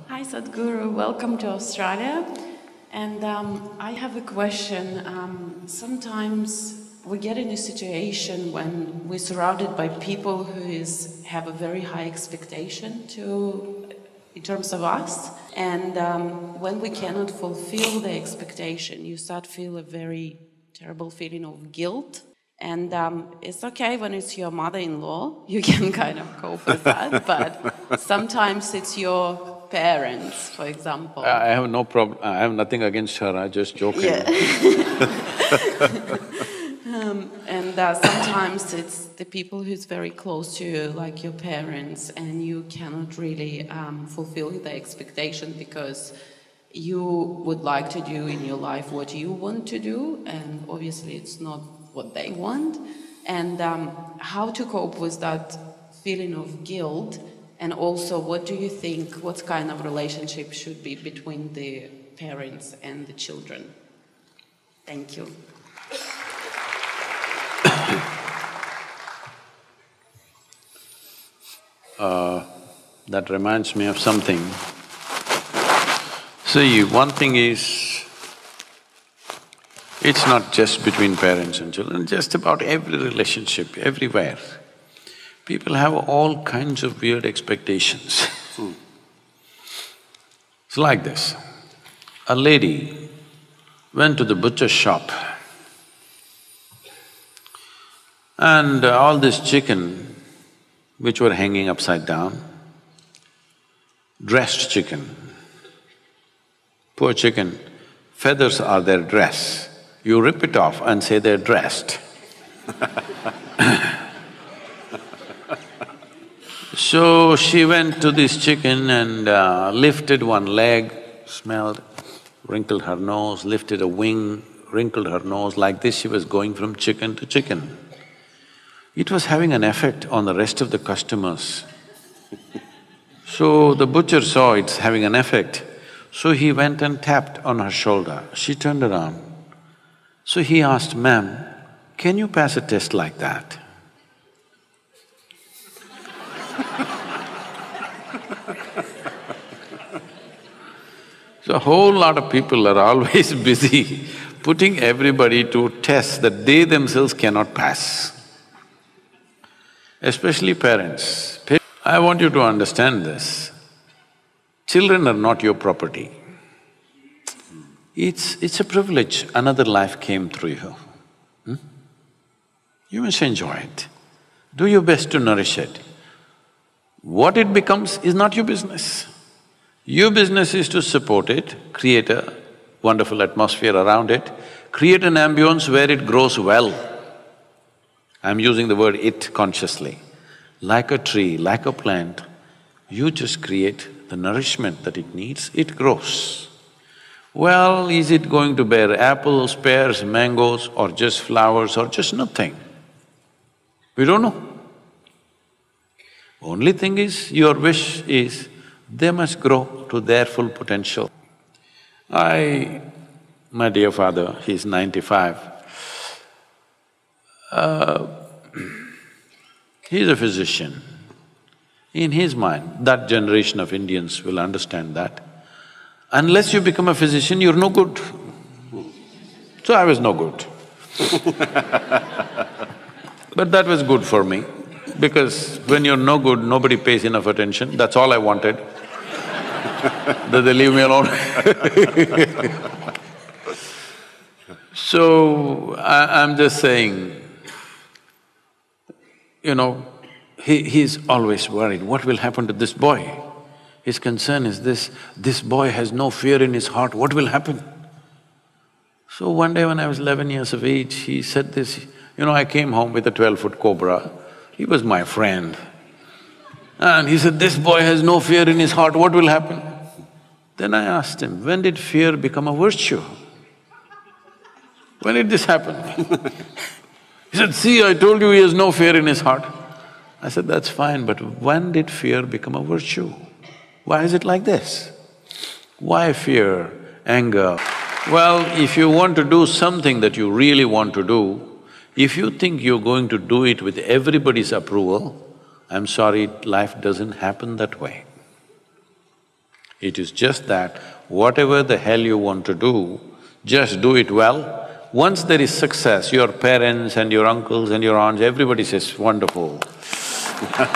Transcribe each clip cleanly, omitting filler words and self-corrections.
Hi Sadhguru, welcome to Australia. And I have a question. Sometimes we get in a situation when we're surrounded by people who have a very high expectation in terms of us. And when we cannot fulfill the expectation, you start to feel a very terrible feeling of guilt. And it's okay when it's your mother-in-law, you can kind of cope with that, but sometimes it's your parents, for example. I have no problem, I have nothing against her, I just joking. Yeah. And sometimes it's the people who's very close to you, like your parents, and you cannot really fulfill the expectation because you would like to do in your life what you want to do, and obviously it's not what they want. And how to cope with that feeling of guilt, and also what do you think, what kind of relationship should be between the parents and the children? Thank you. That reminds me of something. See, one thing is, it's not just between parents and children, just about every relationship, everywhere. People have all kinds of weird expectations. It's like this. A lady went to the butcher's shop and all this chicken which were hanging upside down, dressed chicken. Poor chicken, feathers are their dress. You rip it off and say they're dressed. So she went to this chicken and lifted one leg, smelled, wrinkled her nose, lifted a wing, wrinkled her nose, like this she was going from chicken to chicken. It was having an effect on the rest of the customers. So the butcher saw it's having an effect, so he went and tapped on her shoulder. She turned around. So he asked, "Ma'am, can you pass a test like that?" So a whole lot of people are always busy putting everybody to tests that they themselves cannot pass. Especially parents. I want you to understand this. Children are not your property. It's a privilege, another life came through you. You must enjoy it. Do your best to nourish it. What it becomes is not your business. Your business is to support it, create a wonderful atmosphere around it, create an ambience where it grows well. I'm using the word "it" consciously. Like a tree, like a plant, you just create the nourishment that it needs, it grows. Well, is it going to bear apples, pears, mangoes, or just flowers, or just nothing? We don't know. Only thing is, your wish is, they must grow to their full potential. My dear father, he's 95, he's a physician. In his mind, that generation of Indians will understand that. Unless you become a physician, you're no good. So I was no good. But that was good for me, because when you're no good, nobody pays enough attention, that's all I wanted. That they leave me alone. So, I'm just saying, he's always worried, what will happen to this boy? His concern is this boy has no fear in his heart, what will happen? So one day when I was 11 years of age, he said this, I came home with a 12-foot cobra, he was my friend. And he said, this boy has no fear in his heart, what will happen? Then I asked him, when did fear become a virtue? When did this happen? He said, see, I told you he has no fear in his heart. I said, that's fine, but when did fear become a virtue? Why is it like this? Why fear, anger? Well, if you want to do something that you really want to do, if you think you're going to do it with everybody's approval, I'm sorry, life doesn't happen that way. It is just that whatever the hell you want to do, just do it well. Once there is success, your parents and your uncles and your aunts, everybody says, wonderful.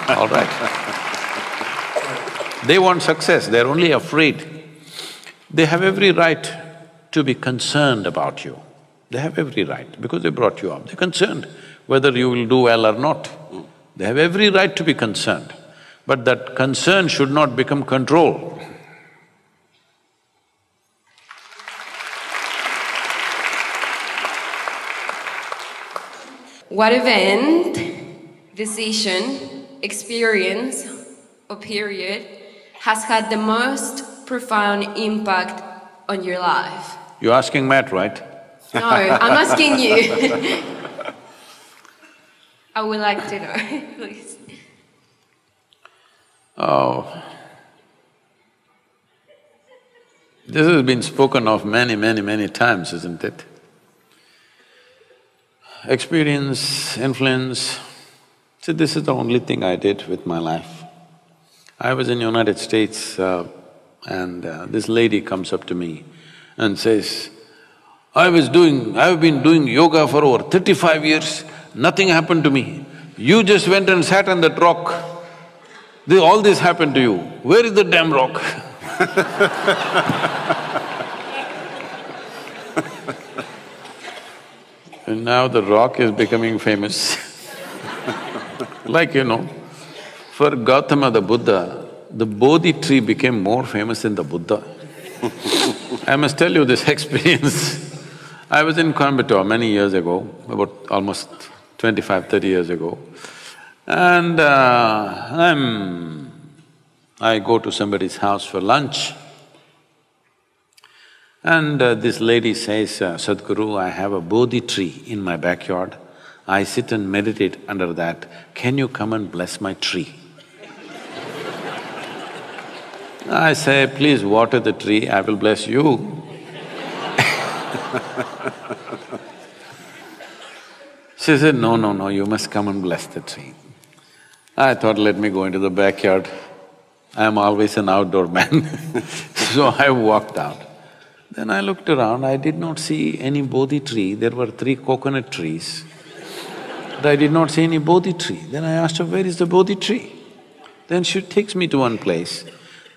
All right. They want success, they're only afraid. They have every right to be concerned about you. They have every right, because they brought you up. They're concerned whether you will do well or not. They have every right to be concerned. But that concern should not become control. What event, decision, experience, or period has had the most profound impact on your life? You're asking Matt, right? No, I'm asking you. I would like to know, please. Oh, this has been spoken of many times, isn't it? Experience, influence. See, this is the only thing I did with my life. I was in United States and this lady comes up to me and says, I've been doing yoga for over 35 years, nothing happened to me. You just went and sat on that rock. All this happened to you. Where is the damn rock? And now the rock is becoming famous. Like, for Gautama the Buddha, the Bodhi tree became more famous than the Buddha. I must tell you this experience. I was in Coimbatore many years ago, about almost 25–30 years ago, and I go to somebody's house for lunch. And this lady says, Sadhguru, I have a Bodhi tree in my backyard. I sit and meditate under that. Can you come and bless my tree? I say, please water the tree, I will bless you. She said, no, you must come and bless the tree. I thought, let me go into the backyard. I am always an outdoor man. So I walked out. Then I looked around, I did not see any Bodhi tree, there were 3 coconut trees. But I did not see any Bodhi tree. Then I asked her, where is the Bodhi tree? Then she takes me to one place.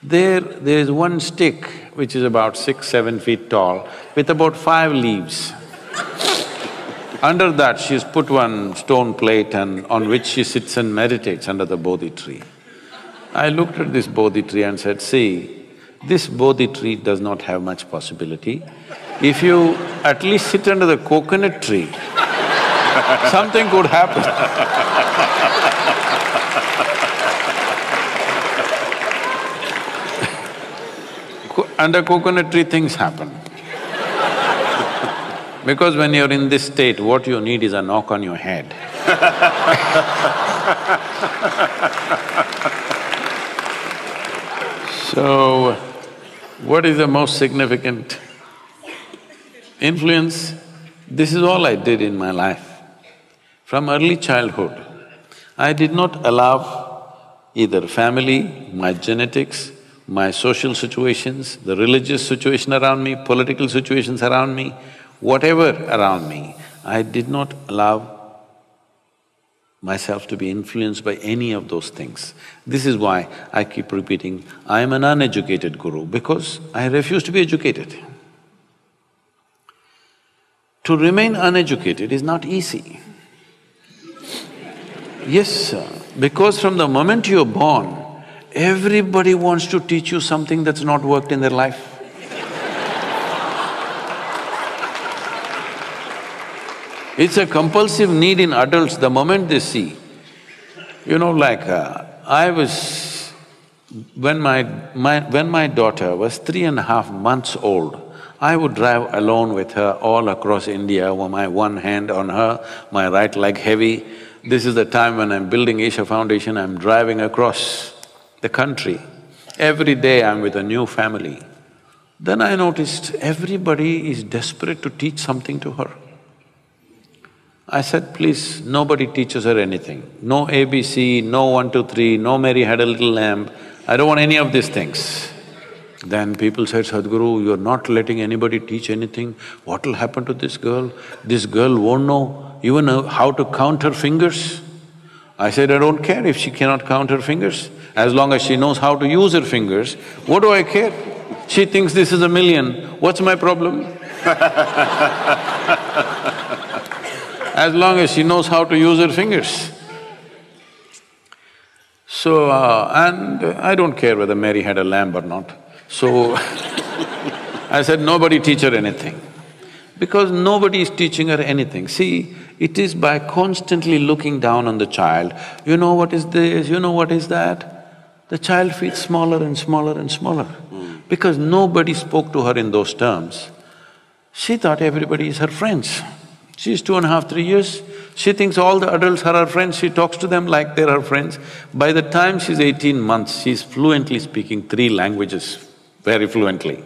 There is one stick which is about 6–7 feet tall with about 5 leaves. Under that she's put one stone plate and on which she sits and meditates under the Bodhi tree. I looked at this Bodhi tree and said, see, this Bodhi tree does not have much possibility. If you at least sit under the coconut tree, something could happen. Under coconut tree, things happen. Because when you're in this state, what you need is a knock on your head. So, what is the most significant influence? This is all I did in my life. From early childhood, I did not allow either family, my genetics, my social situations, the religious situation around me, political situations around me, whatever around me, I did not allow myself to be influenced by any of those things. This is why I keep repeating, I am an uneducated guru, because I refuse to be educated. To remain uneducated is not easy. Yes, sir, because from the moment you're born, everybody wants to teach you something that's not worked in their life. It's a compulsive need in adults the moment they see. I was… when my daughter was 3.5 months old, I would drive alone with her all across India, with my one hand on her, my right leg heavy. This is the time when I'm building Isha Foundation, I'm driving across the country. Every day I'm with a new family. Then I noticed everybody is desperate to teach something to her. I said, please, nobody teaches her anything. No ABC, no 1, 2, 3, no Mary had a little lamb. I don't want any of these things. Then people said, Sadhguru, you're not letting anybody teach anything. What will happen to this girl? This girl won't know even how to count her fingers. I said, I don't care if she cannot count her fingers. As long as she knows how to use her fingers, what do I care? She thinks this is a million, what's my problem? As long as she knows how to use her fingers. So, and I don't care whether Mary had a lamb or not. So, I said, nobody teach her anything. Because nobody is teaching her anything. See, it is by constantly looking down on the child, you know what is this, you know what is that, the child feels smaller and smaller and smaller. Because nobody spoke to her in those terms. She thought everybody is her friends. She's 2.5, 3 years, she thinks all the adults are her friends, she talks to them like they're her friends. By the time she's 18 months, she's fluently speaking 3 languages, very fluently.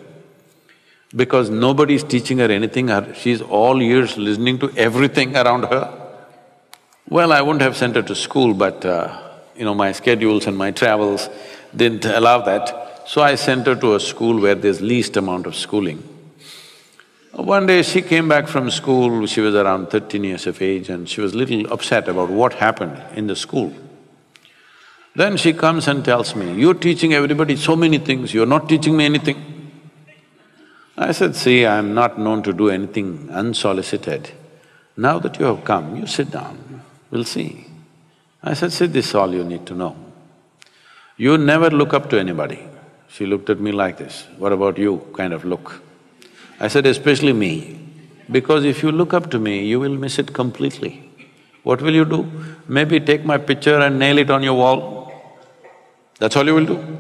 Because nobody's teaching her anything, she's all ears listening to everything around her. Well, I wouldn't have sent her to school, but my schedules and my travels didn't allow that. So I sent her to a school where there's least amount of schooling. One day she came back from school, she was around 13 years of age and she was little upset about what happened in the school. Then she comes and tells me, you're teaching everybody so many things, you're not teaching me anything. I said, see, I'm not known to do anything unsolicited. Now that you have come, you sit down, we'll see. I said, see, this is all you need to know. You never look up to anybody. She looked at me like this, what about you, kind of look. I said, especially me, because if you look up to me, you will miss it completely. What will you do? Maybe take my picture and nail it on your wall. That's all you will do.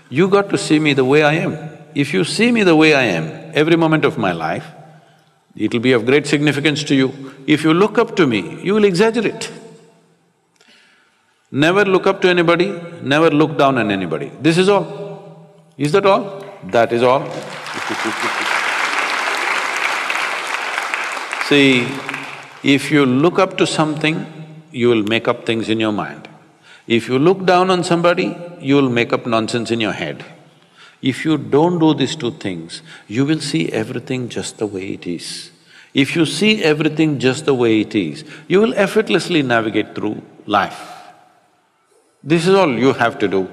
You got to see me the way I am. If you see me the way I am, every moment of my life, it'll be of great significance to you. If you look up to me, you will exaggerate. Never look up to anybody, never look down on anybody. This is all. Is that all? That is all. See, if you look up to something, you will make up things in your mind. If you look down on somebody, you will make up nonsense in your head. If you don't do these 2 things, you will see everything just the way it is. If you see everything just the way it is, you will effortlessly navigate through life. This is all you have to do.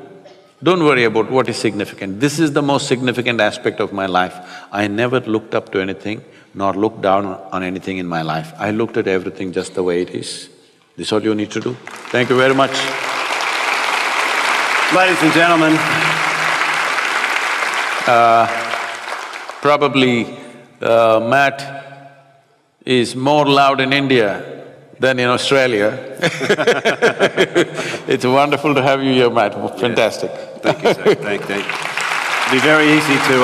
Don't worry about what is significant. This is the most significant aspect of my life. I never looked up to anything, nor looked down on anything in my life. I looked at everything just the way it is. This is all you need to do. Thank you very much. Ladies and gentlemen, probably Matt is more loud in India than in Australia. It's wonderful to have you here, Matt. Fantastic. Yeah. Thank you, sir. Thank you. It'd be very easy to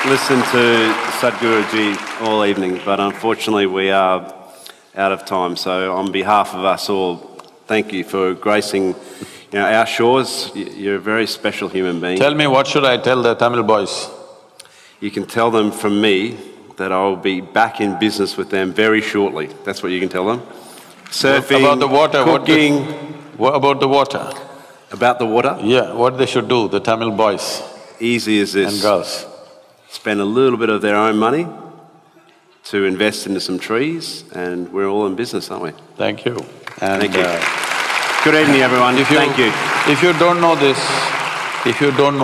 listen to Sadhguruji all evening, but unfortunately we are out of time. So on behalf of us all, thank you for gracing our shores. You're a very special human being. Tell me, what should I tell the Tamil boys? You can tell them from me that I will be back in business with them very shortly. That's what you can tell them. Surfing, about the water, cooking. What about the water? About the water? Yeah, what they should do, the Tamil boys. Easy as this. And girls. Spend a little bit of their own money to invest into some trees, and we're all in business, aren't we? Thank you. And thank you. Good evening, everyone. Thank you. If you don't know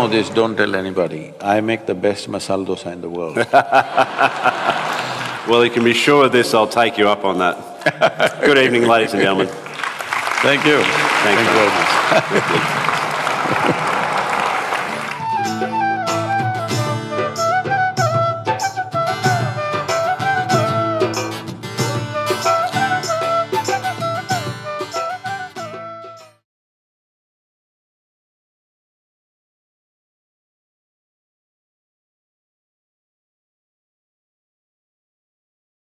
this, don't tell anybody. I make the best masala dosa in the world. Well, you can be sure of this, I'll take you up on that. Good evening, ladies and gentlemen. Thank you. Thank you very much.